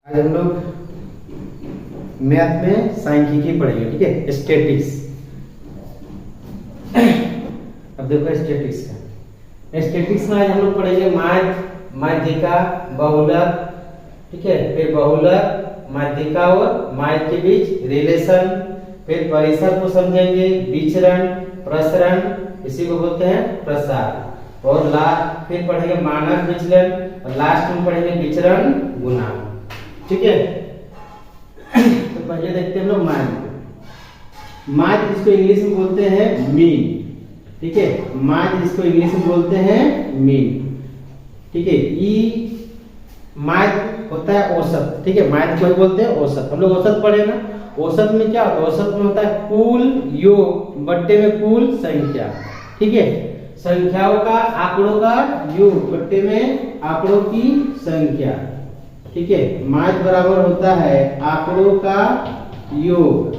आज हम लोग मैथ में सांख्यिकी पढ़ेंगे, ठीक है, स्टैटिक्स। अब देखो स्टैटिक्स का, स्टैटिक्स में आज हम लोग पढ़ेंगे माध्यिका, बहुलक, ठीक है, फिर बहुलक, माध्यिका और माध्य के बीच रिलेशन, फिर परिसर को समझेंगे, विचरण, प्रसरण, इसी को बोलते हैं प्रसार, और फिर पढ़ेंगे मानक विचलन, और लास्ट में पढ़ेंगे विचरण गुणांक, ठीक है। तो पहले देखते हैं हम लोग माध्य जिसको इंग्लिश में बोलते हैं मीन, ठीक है, माध्य जिसको इंग्लिश में बोलते हैं मीन, ठीक है। ई माध्य होता है औसत, ठीक है, माध्य को बोलते हैं औसत। हम लोग औसत पढ़े ना, औसत में क्या होता है? औसत में होता है कुल योग बट्टे में कुल संख्या, ठीक है, संख्याओं का आंकड़ों का योग बट्टे में आंकड़ों की संख्या, ठीक है। माध्य बराबर होता है आंकड़ों का योग,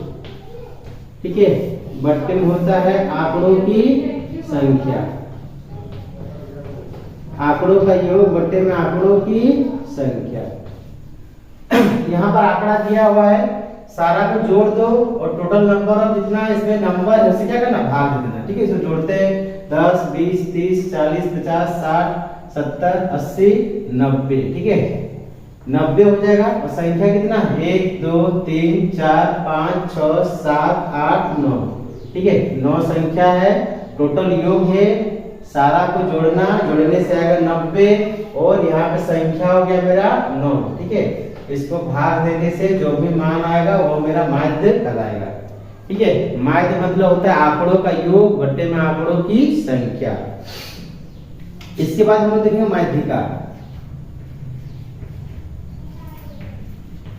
ठीक है, बट्टे में होता है आंकड़ों की संख्या, आंकड़ों का योग बट्टे में आंकड़ों की संख्या। यहाँ पर आंकड़ा दिया हुआ है, सारा को जोड़ दो और टोटल नंबर ऑफ जितना इसमें नंबर है उसे क्या करना, भाग देना, ठीक है। इसको जोड़ते हैं 10, 20, 30, 40, 50, 60, 70, 80, 90, ठीक है, 90 हो जाएगा। और संख्या कितना, 1, 2, 3, 4, 5, 6, 7, 8, 9, ठीक है, 9 संख्या है, टोटल योग है, सारा को जोड़ना, जोड़ने से आएगा 90, और यहाँ पे संख्या हो गया मेरा 9, ठीक है। इसको भाग देने से जो भी मान आएगा वो मेरा माध्य कहलाएगा, ठीक है। माध्य मतलब होता है आंकड़ों का योग बट्टे में आंकड़ों की संख्या। इसके बाद हम लोग देखेंगे माध्यिका,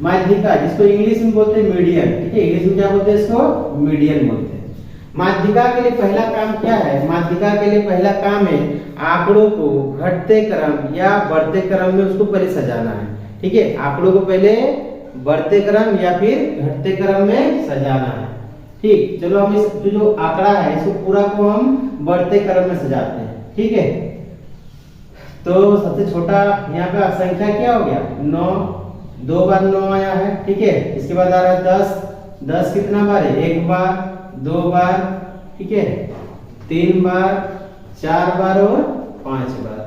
माध्यिका जिसको इंग्लिश में बोलते हैं मीडियन, ठीक है, इंग्लिश में क्या बोलते हैं, इसको मीडियन बोलते हैं। माध्यिका के लिए पहला काम क्या है? माध्यिका के लिए पहला काम है आंकड़ों को घटते क्रम या बढ़ते क्रम में उसको पहले सजाना है, ठीक है, आंकड़ों को पहले बढ़ते क्रम या फिर घटते क्रम में सजाना है, ठीक। चलो हम इस जो आंकड़ा है इसको पूरा को हम बढ़ते क्रम में सजाते हैं, ठीक है। तो सबसे छोटा यहाँ पे संख्या क्या हो गया, 9, 2 बार 9 आया है, ठीक है। इसके बाद आ रहा है 10, 10 कितना बार है, 1 बार, 2 बार, ठीक है, 3 बार, 4 बार और 5 बार,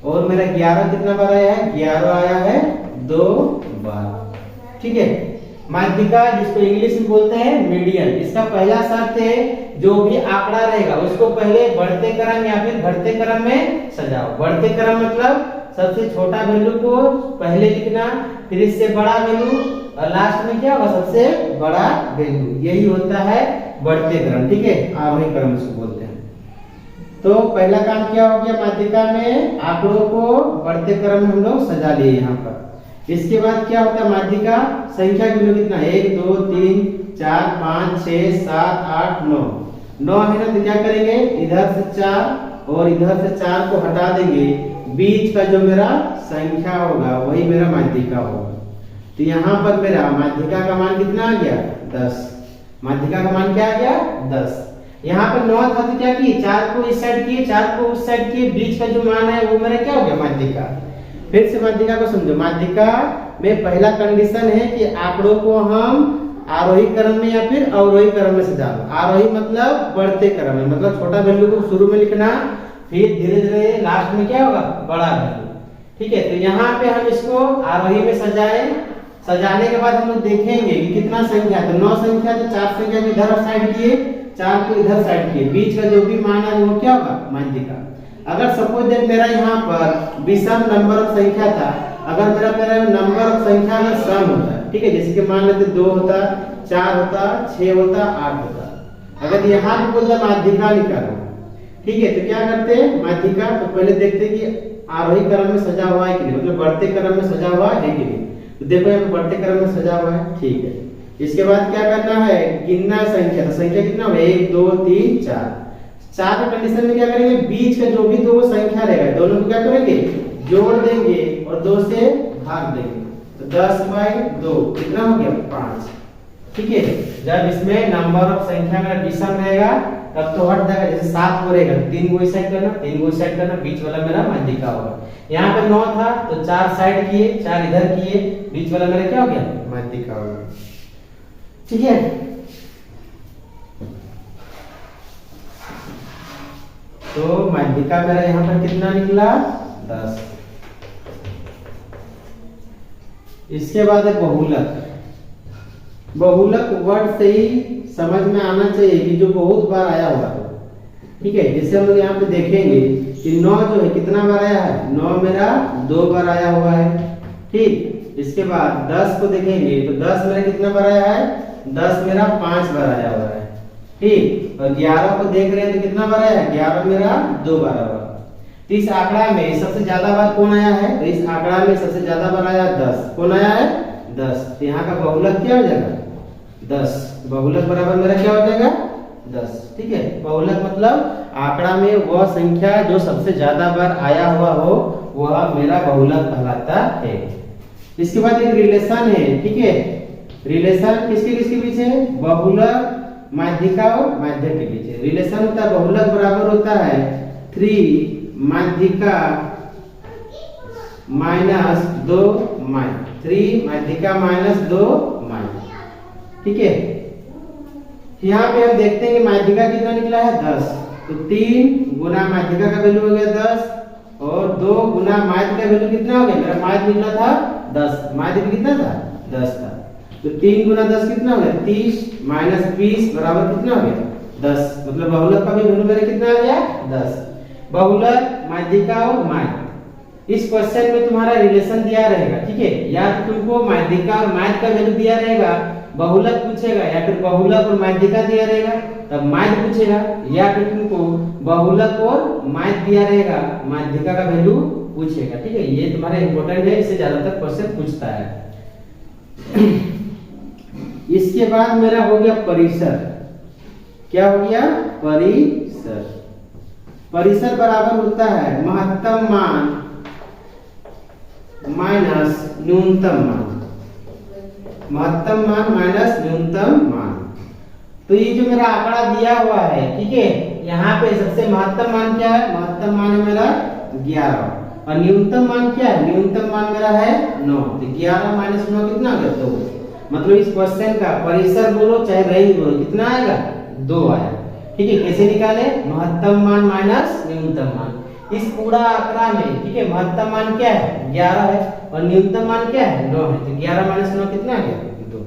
और मेरा 11 कितना बार आया है, 11 आया है 2 बार, ठीक है। माध्यिका जिसको इंग्लिश में बोलते हैं मीडियन, इसका पहला शर्त है जो भी आंकड़ा रहेगा उसको पहले बढ़ते क्रम या फिर घटते क्रम में सजाओ। बढ़ते क्रम मतलब सबसे छोटा वैल्यू को पहले लिखना, फिर इससे बड़ा वैल्यू, और लास्ट में क्या होगा, सबसे बड़ा वैल्यू, यही होता है बढ़ते क्रम, ठीक है, आरोही क्रम इसको बोलते हैं। तो पहला काम क्या हो गया, माध्यिका में आंकड़ों को बढ़ते क्रम में हम लोग सजा लिए यहाँ पर। इसके बाद क्या होता है, माध्यिका संख्या गिनो कितना, 1, 2, 3, 4, 5, 6, 7, 8, 9, 9 है ना, तो क्या करेंगे, इधर से 4 और इधर से 4 को हटा देंगे, बीच का जो मेरा संख्या होगा वही मेरा माध्यिका होगा। तो यहाँ पर मेरा माध्यिका का मान कितना आ गया, 10, माध्यिका का मान क्या आ गया, 10। यहाँ पे 9 था तो क्या किए, 4 को इस साइड किए, 4 को उस साइड किए, बीच का जो मान है वो मेरा क्या हो गया, माध्यिका। फिर से माध्यिका को समझो, माध्यिका में पहला कंडीशन है कि आंकड़ों को हम आरोही क्रम में या फिर अवरोही क्रम में सजा लो। आरोही मतलब बढ़ते क्रम में, मतलब छोटा वैल्यू को शुरू में लिखना, फिर धीरे धीरे लास्ट में क्या होगा, बड़ा वैल्यू, ठीक है। तो यहाँ पे हम इसको आरोही में सजाए, सजाने के बाद हम लोग देखेंगे कि कितना संख्या, तो 9 संख्या, तो 4 संख्या को इधर साइड किए, 4 को इधर साइड किए, बीच का जो भी मान है वो क्या होगा, माध्यिका। अगर सपोज दैट मेरा यहाँ पर विषम नंबर ऑफ संख्या था, अगर मेरा नंबर ऑफ संख्या अगर सम होता है, ठीक है, जैसे कि मान लेते 2 होता, 4 होता, 6 होता, 8 होता, अगर यहाँ पे बोलता माध्यिका निकालो, ठीक है, तो क्या करते हैं माध्यिका, तो पहले देखते हैं कि आरोही क्रम में सजा हुआ है कि नहीं, मतलब बढ़ते क्रम में सजा हुआ है कि नहीं। तो देखो यहाँ पे बढ़ते क्रम में सजा हुआ है, ठीक है। इसके बाद क्या करना है, गिनना संख्या, तो संख्या कितना होगा, 1, 2, 3, 4, 4 के कंडीशन में क्या करेंगे, बीच का जो भी दो संख्या रहेगा दोनों को क्या करेंगे, जोड़ देंगे और 2 से भाग देंगे, तो 10/2 कितना हो गया, 5, ठीक है। जब इसमें नंबर ऑफ संख्या मेरा विषम रहेगा तब तो हट जाएगा, जैसे 7 को रहेगा 3 को इस साइड करना, 3 को इस साइड करना, बीच वाला मेरा माध्यिका होगा। यहाँ पे 9 था तो 4 साइड किए, 4 इधर किए, बीच वाला मेरा क्या हो गया, माध्यिका हो गया। ठीक है, तो माध्यिका मेरा यहाँ पर कितना निकला, 10। इसके बाद है बहुलक। बहुलक वर्ड से ही समझ में आना चाहिए कि जो बहुत बार आया हुआ है। ठीक है, जैसे हम लोग यहाँ पे देखेंगे कि 9 जो है कितना बार आया है, 9 मेरा 2 बार आया हुआ है। ठीक, इसके बाद 10 को देखेंगे तो 10 मेरा कितना बार आया है, 10 मेरा 5 बार आया हुआ है। ठीक, और 11 को देख रहे हैं तो कितना बार आया है, 11 मेरा 2 बार आया हुआ है। तो इस आंकड़ा में सबसे ज्यादा बार कौन आया है, तो इस आंकड़ा में सबसे ज्यादा बार आया 10। कौन आया है, 10। तो यहाँ का बहुलक क्या हो जाएगा, 10। बहुलक बराबर मेरा क्या हो जाएगा, 10। ठीक है, बहुलक मतलब आंकड़ा में वह संख्या जो सबसे ज्यादा बार आया हुआ हो वह मेरा बहुलक कहलाता है। इसके बाद एक रिलेशन है। ठीक है, रिलेशन किसके किसके बीच है, बहुलक, माध्यिका और माध्यक के बीच है। रिलेशन होता है बहुलक बराबर होता है 3 माध्यिका माइनस 2 माध्य, 3 माध्यिका माइनस 2 माध्य। ठीक है, यहाँ पे हम देखते हैं कि माध्यिका कितना निकला है, 10। तो 3 गुना माध्यिका का वैल्यू हो गया 10 और 2 गुना माध्य का वैल्यू कितना हो गया, मेरा माध्य निकला था 10, माध्य कितना था, 10 था। तो 3 गुना 10 कितना हो गया, 30 माइनस 20 बराबर कितना हो गया, 10। मतलब बहुलक का भी वैल्यू मेरा कितना आ गया, 10। बहुलक, माध्यिका और माध्य। इस क्वेश्चन में तुम्हारा रिलेशन दिया रहेगा। ठीक है, या तो तुमको माध्यिका और माध्य का वैल्यू दिया रहेगा, बहुलक पूछेगा, या फिर बहुलक और माध्यिका दिया रहेगा तब माध्य पूछेगा, या फिर तुमको बहुलक और माध्य दिया रहेगा, माध्यिका का वैल्यू पूछेगा। ठीक है, ये तुम्हारा इंपॉर्टेंट है, इससे ज्यादातर क्वेश्चन पूछता है। इसके बाद मेरा हो गया परिसर। क्या हो गया, परिसर। परिसर बराबर होता है महत्तम मान माइनस न्यूनतम मान, महत्तम मान माइनस न्यूनतम मान। तो ये जो मेरा आंकड़ा दिया हुआ है, ठीक है, यहाँ पे सबसे महत्तम मान क्या है, महत्तम मान है मेरा 11 और न्यूनतम मान क्या है, न्यूनतम मान मेरा है 9। तो 11 माइनस 9 कितना आ गया, 2। मतलब इस क्वेश्चन का परिसर बोलो चाहे रेंज बोलो कितना आएगा, 2 आया। ठीक है, कैसे निकाले, महत्तम मान माइनस न्यूनतम मान। इस पूरा आंकड़ा में, ठीक है, महत्तम मान क्या है, 11 है और न्यूनतम मान क्या है, 9 है। तो 11 माइनस 9 कितना आ गया, 2।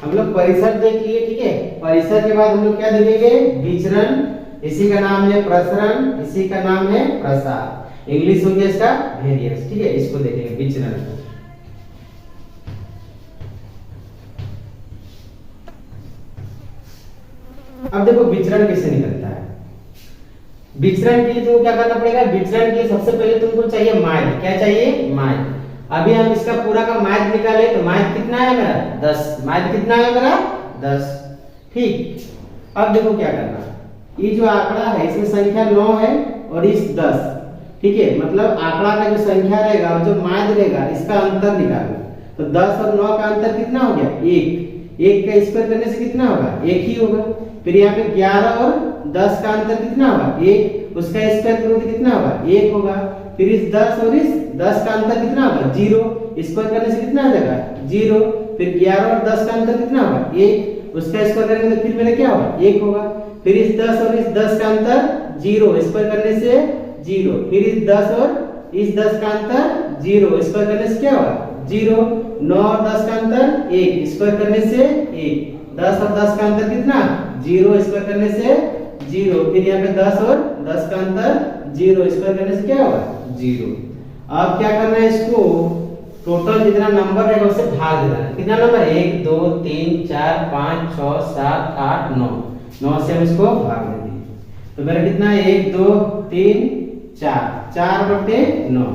हम लोग परिसर देख लिए। ठीक है, परिसर के बाद हम लोग क्या देखेंगे, विचरण, इसी का नाम है प्रसरण, इसी का नाम है प्रसार। इंग्लिश हो गया इसका वेरिएंस। ठीक है, इसको देखेंगे विचरण। अब देखो विचरण कैसे निकलता है। विचरण के लिए तुमको क्या करना पड़ेगा, विचरण के लिए सबसे पहले तुमको चाहिए माध्य। क्या चाहिए, माध्य। अभी हम इसका पूरा का माध्य निकाले तो माध्य कितना है मेरा, 10। माध्य कितना है मेरा, 10। ठीक, अब देखो क्या करना, ये जो आंकड़ा है इसमें संख्या 9 है और इस 10। ठीक है, मतलब आंकड़ा का जो संख्या रहेगा और जो माध्य रहेगा इसका अंतर निकालना। तो 10 और 9 का अंतर कितना हो गया, 1। 1 का स्क्वायर करने से कितना होगा, 1 ही होगा। फिर यहाँ पे 11 और 10 का अंतर कितना होगा, 1। उसका स्क्वायर करो तो कितना होगा, 1 होगा। फिर इस 10 और इस 10 का अंतर कितना होगा, 0। स्क्वायर करने से कितना आ जाएगा, 0। फिर 11 और 10 का अंतर कितना होगा, 1। उसका स्क्वायर करेंगे तो फिर मेरा क्या होगा, 1 होगा। फिर इस 10 और इस 10 का अंतर 0, स्क्वायर करने से 0। फिर इस 10 और इस 10 का अंतर 0, स्क्वायर करने से क्या होगा, 0। 9 और 10 का अंतर 1, स्क्वायर करने से 1। 10 और 10 का अंतर कितना, 0, स्क्वायर करने से 0। फिर यहाँ पे 10 और 10 का अंतर 0, स्क्वायर करने से क्या होगा, 0। अब क्या करना है, इसको टोटल जितना नंबर रहेगा उससे भाग देना है। कितना नंबर, 1 2 3 4 5 6 7 8 9। 9 से हम इसको भाग देंगे तो मेरा कितना है, 1 2 3 4, 4/9।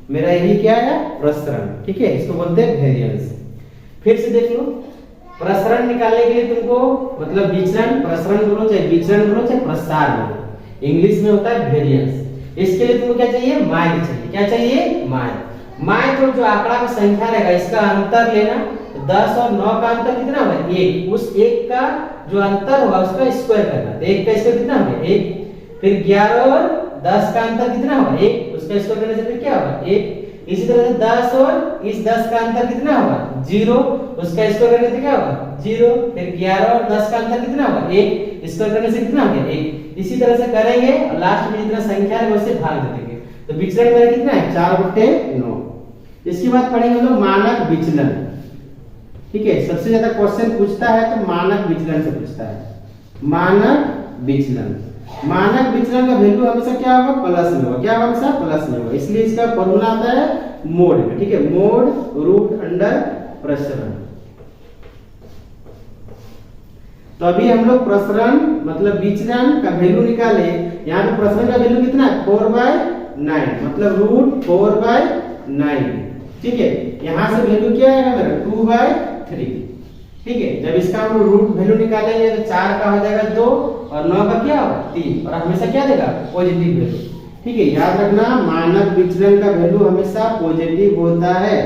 मेरा यही क्या है, प्रसरण। ठीक है, इसको बोलते हैं वेरिएंस। फिर से देख लो, प्रसरण निकालने के लिए तुमको, मतलब विचरण, प्रसरण बोलो चाहे विचरण बोलो चाहे प्रसार बोलो, इंग्लिश में होता है वेरिएंस। इसके लिए तुमको क्या चाहिए, माध्य चाहिए। क्या चाहिए, माध्य। माध्य जो आंकड़ा का संख्या रहेगा इसका अंतर लेना। तो 10 और 9 का अंतर कितना होगा, 1। उस 1 का जो अंतर होगा उसका स्क्वायर करना। तो 1 का स्क्वायर कितना होगा, 1। फिर 11 और 10 का अंतर कितना होगा, 1। उसका स्क्वायर करने से फिर क्या होगा, 1। इसी तरह से 10 और इस 10 का अंतर कितना होगा 0, उसका स्क्वायर करने से क्या होगा 0। फिर 11 और 10 का अंतर कितना होगा 1, स्क्वायर करने से कितना हो गया 1। इसी तरह से करेंगे और लास्ट में जितना संख्या है उससे भाग दे देंगे। तो विचलन मेरा कितना है 4/9। इसके बाद पढ़ेंगे हम लोग मानक विचलन। ठीक है, सबसे ज्यादा क्वेश्चन पूछता है तो मानक विचलन से पूछता है। मानक विचलन, मानक विचलन का वैल्यू हमेशा क्या होगा प्लस में होगा। क्या होगा हमेशा प्लस में होगा, इसलिए इसका फॉर्मूला आता है मोड में। ठीक है, मोड रूट अंडर प्रसरण। तो अभी हम लोग प्रसरण मतलब विचलन का वैल्यू निकाले। यहाँ पे प्रसरण का वैल्यू कितना है 4/9 मतलब रूट 4/9। ठीक है, यहाँ से वैल्यू क्या आएगा मेरा 2/3। ठीक है, जब इसका हम रूट वैल्यू निकालेंगे तो 4 का हो जाएगा 2 और 9 का क्या होगा 3 और हमेशा क्या देगा पॉजिटिव वैल्यू। ठीक है, याद रखना मानक विचलन का वैल्यू हमेशा पॉजिटिव होता है।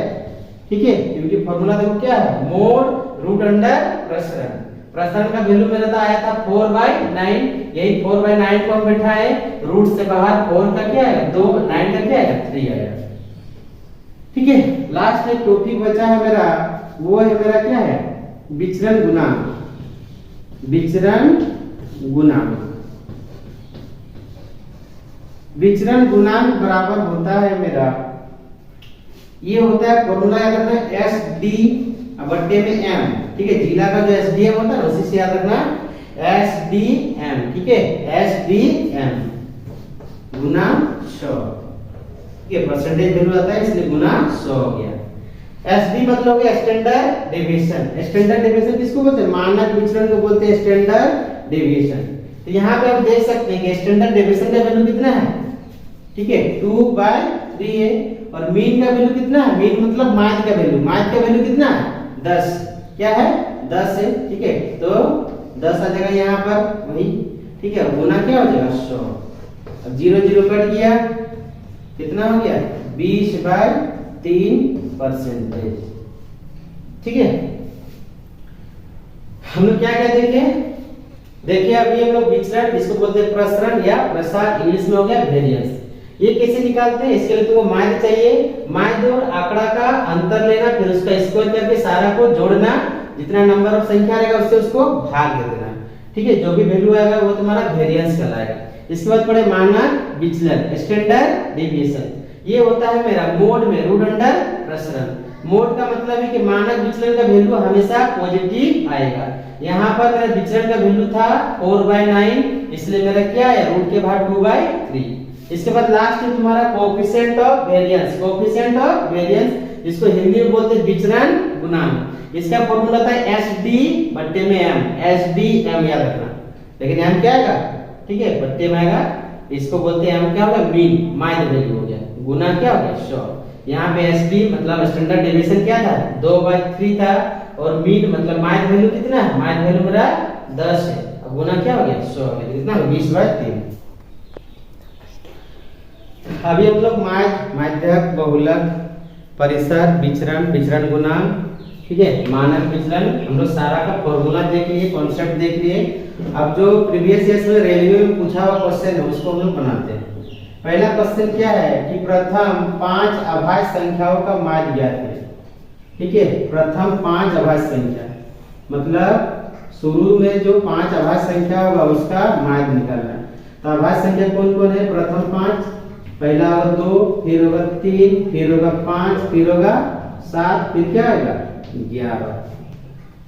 ठीक है, क्योंकि फॉर्मूला देखो क्या है मोड रूट अंडर प्रसरण। प्रसरण का वैल्यू मेरा तो आया था 4/9, यही 4/9 को हम बैठाए रूट से बाहर 4 का क्या आएगा 2, 9 का क्या आएगा 3 आएगा। ठीक है, लास्ट एक टॉपिक बचा है मेरा, वो है मेरा क्या है विचलन गुणांक। विचलन गुणांक, विचलन गुणांक बराबर होता है मेरा, ये होता है फॉर्मूला याद रखना SD बट्टे में M। ठीक है, जिला का जो SDM होता है उसी से याद रखना SDM। ठीक है, SDM गुना 100। ये परसेंटेज वैल्यू आता है इसलिए गुना 100 हो गया। SD मतलब हो गया स्टैंडर्ड डेविएशन। स्टैंडर्ड डेविएशन किसको बोलते हैं मानक विचलन को बोलते हैं स्टैंडर्ड डेविएशन। तो यहाँ पे आप देख सकते हैं कि स्टैंडर्ड डेविएशन का वैल्यू कितना है। ठीक है 2/3 है और मीन का वैल्यू कितना है, मीन मतलब माध्य का वैल्यू, माध्य का वैल्यू कितना है 10। क्या है 10 है। ठीक है, तो 10 आ जाएगा यहाँ पर वही। ठीक है, गुना क्या हो जाएगा 100। अब 0 0 कट गया, कितना हो गया 20/3%। ठीक है, हम लोग क्या क्या देखे, देखिए अभी हम लोग विचलन जिसको बोलते हैं प्रसरण या प्रसार, इंग्लिश में हो गया वेरिएंस। ये कैसे निकालते हैं, इसके लिए तुमको माध्य चाहिए। माध्य और आंकड़ा का अंतर लेना, फिर उसका स्क्वायर करके सारा को जोड़ना, जितना नंबर ऑफ संख्या रहेगा उससे उसको भाग दे देना। ठीक है, जो भी वैल्यू आएगा वो तुम्हारा वेरिएंस कहलाएगा। इसके बाद पढ़े मानक विचलन स्टैंडर्ड डेविएशन। ये होता है मेरा मोड में रूट अंडर प्रसरण। मोड का मतलब है कि मानक विचलन का वैल्यू हमेशा पॉजिटिव आएगा। यहाँ पर मेरा विचलन का वैल्यू था 4/9, इसलिए मेरा क्या है रूट के बाद 2/3। इसके बाद लास्ट में तुम्हारा coefficient of variance. Coefficient of variance जिसको हिंदी में बोलते हैं विचलन गुणांक। इसका फॉर्मूला था SD बट्टे में M। SDM याद रखना, लेकिन M क्या आएगा ठीक है बट्टे में आएगा। इसको बोलते हैं M क्या होगा मीन, माध्य वैल्यू हो गया, गुना क्या हो गया 100। यहाँ पे SD मतलब स्टैंडर्ड डेविएशन क्या था 2/3 था और मीन मतलब माध्य वैल्यू कितना है, माध्य वैल्यू मेरा 10 है। अब गुना क्या हो गया 100 हो गया, कितना 20/3। अभी हम लोग माध्यक, बहुलक, परिसर, विचरण, विचरण गुणांक, ठीक है, मानक विचलन, हम लोग सारा का फॉर्मूला देख लिए, कॉन्सेप्ट देख लिए। अब जो प्रीवियस ईयर में रेलवे में पूछा हुआ क्वेश्चन है उसको हम लोग बनाते हैं। पहला क्वेश्चन क्या है कि प्रथम 5 अभाज्य संख्याओं का माध्य ज्ञात करें। ठीक है, प्रथम 5 अभाज्य संख्या मतलब शुरू में जो 5 अभाज्य संख्या होगा उसका माध्य निकालना है। तो अभाज्य संख्या कौन कौन है, प्रथम 5, पहला होगा 2, फिर होगा 3, फिर होगा 5, फिर होगा 7, फिर क्या आएगा 11।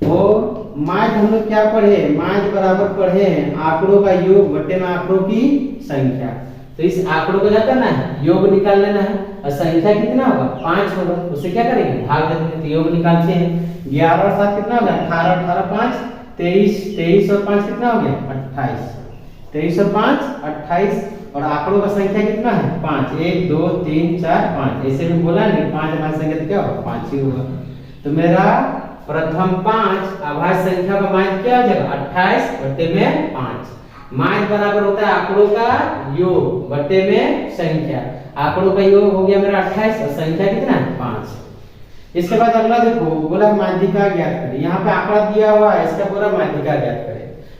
और माध्य हम लोग क्या पढ़े, माध्य बराबर पढ़े हैं आंकड़ों का योग बटे में आंकड़ों की संख्या। तो इस आंकड़ों को क्या करना है, योग निकाल लेना है और संख्या कितना होगा 5 होगा, उसे क्या करेंगे भाग देते हैं। तो योग निकालते हैं, 11 और 7 कितना होगा 18, 18 5 23, 23 और 5 कितना हो गया 28, 23 और 5 28। और आंकड़ों का संख्या कितना है 5, 1 2 3 4 5। ऐसे भी बोला नहीं 5 अभाज्य संख्या तो क्या होगा 5 ही होगा। तो मेरा प्रथम 5 अभाज्य संख्या का माध्य क्या हो जाएगा 28 बटे में 5। माध्य बराबर होता है आंकड़ों का योग बटे में संख्या। आंकड़ों का योग हो गया मेरा 28 और संख्या कितना है 5। इसके बाद अगला देखो बोला माध्यिका ज्ञात करें। यहाँ पे आंकड़ा दिया हुआ है, इसका पूरा माध्यिका ज्ञात करें।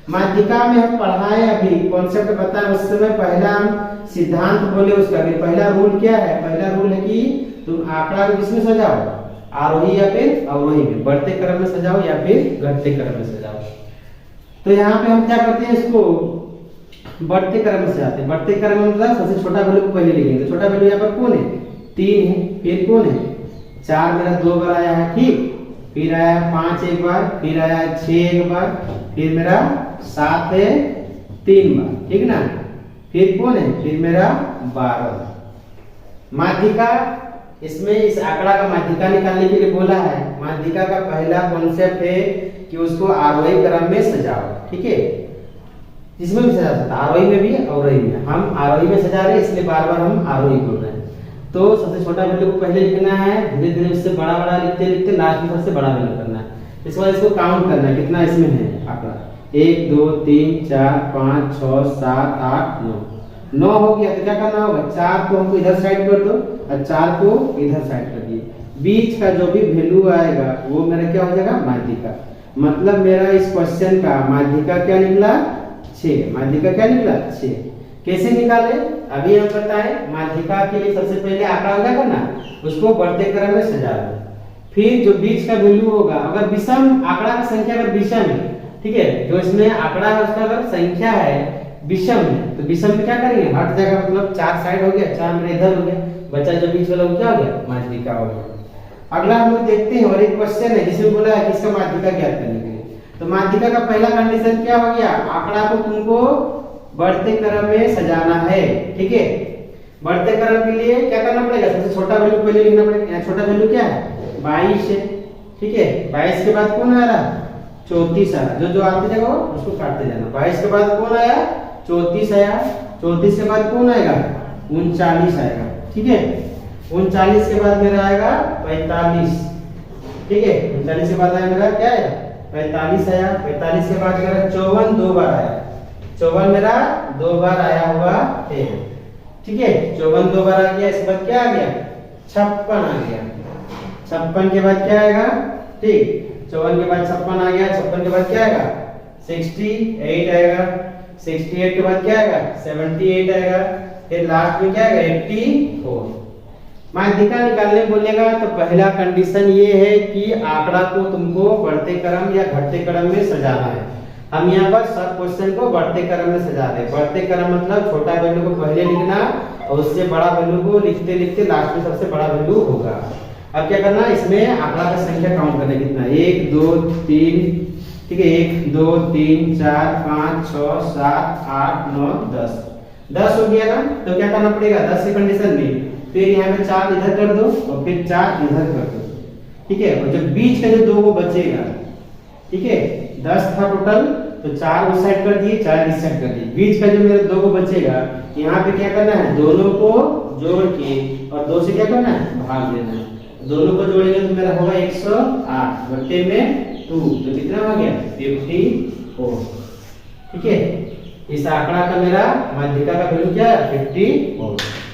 माध्यिका में हम पढ़ाए अभी कॉन्सेप्ट बताए, उस समय पहला हम सिद्धांत बोले उसका भी। पहला रूल क्या है, पहला रूल है कि तुम आंकड़ा को किसमें सजाओ, आरोही या फिर अवरोही में, बढ़ते क्रम में सजाओ या फिर घटते क्रम में सजाओ। तो यहाँ पे हम क्या करते हैं, इसको बढ़ते क्रम में सजाते हैं। बढ़ते क्रम में मतलब सबसे छोटा वैल्यू को पहले लिखेंगे। तो छोटा वैल्यू यहाँ पर कौन है, 3 है, फिर कौन है 4, मेरा 2 बार आया है, ठीक, फिर आया 5 एक बार, फिर आया 6 एक बार, फिर मेरा 7 है 3 बार, ठीक ना, फिर कौन है, फिर मेरा 12। माध्यिका, इसमें इस आंकड़ा का माध्यिका निकालने के लिए बोला है। माध्यिका का पहला कॉन्सेप्ट है कि उसको आरोही क्रम में सजाओ, ठीक है, जिसमें भी सजा सकता, आरोही में भी अवरोही में। हम आरोही में सजा रहे हैं इसलिए बार बार हम आरोही बोल रहे हैं। तो सबसे छोटा वैल्यू को पहले लिखना है, धीरे धीरे उससे बड़ा बड़ा लिखते लिखते लास्ट में सबसे बड़ा वैल्यू करना है। इसके बाद इसको काउंट करना है कितना इसमें है आंकड़ा, 1 2 3 4 5 6 7 8 9, 9 हो गया। तो क्या करना होगा, 4 को हमको इधर साइड कर दो और 4 को इधर साइड कर दिए। बीच का जो भी वैल्यू आएगा वो मेरा क्या हो जाएगा, माध्यिका। मतलब मेरा इस क्वेश्चन का माध्यिका क्या निकला, 6। माध्यिका क्या निकला, 6। कैसे निकाले, अभी हम बताएं। माध्यिका के लिए सबसे पहले आंकड़ा क्या करना, उसको बढ़ते क्रम में सजा दो। फिर जो बीच का वैल्यू होगा, अगर विषम आंकड़ा की संख्या अगर विषम है, ठीक है, जो इसमें आंकड़ा है उसका अगर संख्या है विषम है, तो विषम में क्या करेंगे, हट जाएगा, मतलब 4 साइड हो गया, 4 मेरे इधर हो गया, बचा जो बीच वाला वो क्या हो गया, माध्यिका हो गया। अगला हम लोग देखते हैं, और एक क्वेश्चन है जिसमें बोला है कि इसका माध्यिका ज्ञात करने के लिए। तो माध्यिका का पहला कंडीशन क्या हो गया, आंकड़ा को तुमको बढ़ते क्रम में सजाना है, ठीक है। बढ़ते क्रम के लिए क्या करना पड़ेगा, सबसे छोटा वैल्यू पहले लिखना पड़ेगा। यहाँ छोटा वैल्यू क्या है, 22 है, ठीक है। 22 के बाद कौन आ रहा, 34 आ रहा, जो आते जाएगा उसको काटते जाना। 22 के बाद कौन आया, 34 आया। 34 के बाद कौन आएगा, 39 आएगा, ठीक है। 39 के बाद मेरा आएगा 45, ठीक है। 39 के बाद आया मेरा क्या आया, 45 आया। 45 के बाद मेरा 54 2 बार आया, 54 मेरा 2 बार आया हुआ है, ठीक है। 54 2 बार आ गया। इसके बाद क्या आ गया, 56 आ गया। 56 के बाद क्या आएगा, ठीक, 54 के बाद 56 आ गया। 56 के बाद क्या आएगा, 68 आएगा। 68 के बाद क्या आएगा, 78 आएगा। फिर लास्ट में क्या आएगा, 84। माध्यिका निकालने बोलेगा तो पहला कंडीशन ये है कि आंकड़ा को तुमको बढ़ते क्रम या घटते क्रम में सजाना है। हम यहाँ पर सब क्वेश्चन को बढ़ते क्रम में सजा रहे हैं। बढ़ते क्रम मतलब छोटा वैल्यू को पहले लिखना और उससे बड़ा वैल्यू को लिखते लिखते लास्ट में सबसे बड़ा वैल्यू होगा। अब क्या करना, इसमें आंकड़ा का संख्या काउंट करना, कितना, 1 2 3, ठीक है, 1 2 3 4 5 6 7 8 9 10, 10 हो गया ना। तो क्या करना पड़ेगा, 10 के कंडीशन में फिर यहाँ पे 4 इधर कर दो और फिर 4 इधर कर दो, ठीक है। और जो बीच का जो 2 वो बचेगा, ठीक है, 10 था टोटल, तो 4 उस साइड कर दिए, 4 इस साइड कर दिए। बीच का जो मेरा 2 को बचेगा, यहाँ पे क्या करना है, दोनों को जोड़ के और 2 से क्या करना है, भाग देना है। दोनों को जोड़ेंगे तो मेरा होगा 108 बट्टे में 2, तो कितना हो गया, 54, ठीक है। इस आंकड़ा का मेरा माध्यिका का वैल्यू क्या है, 54।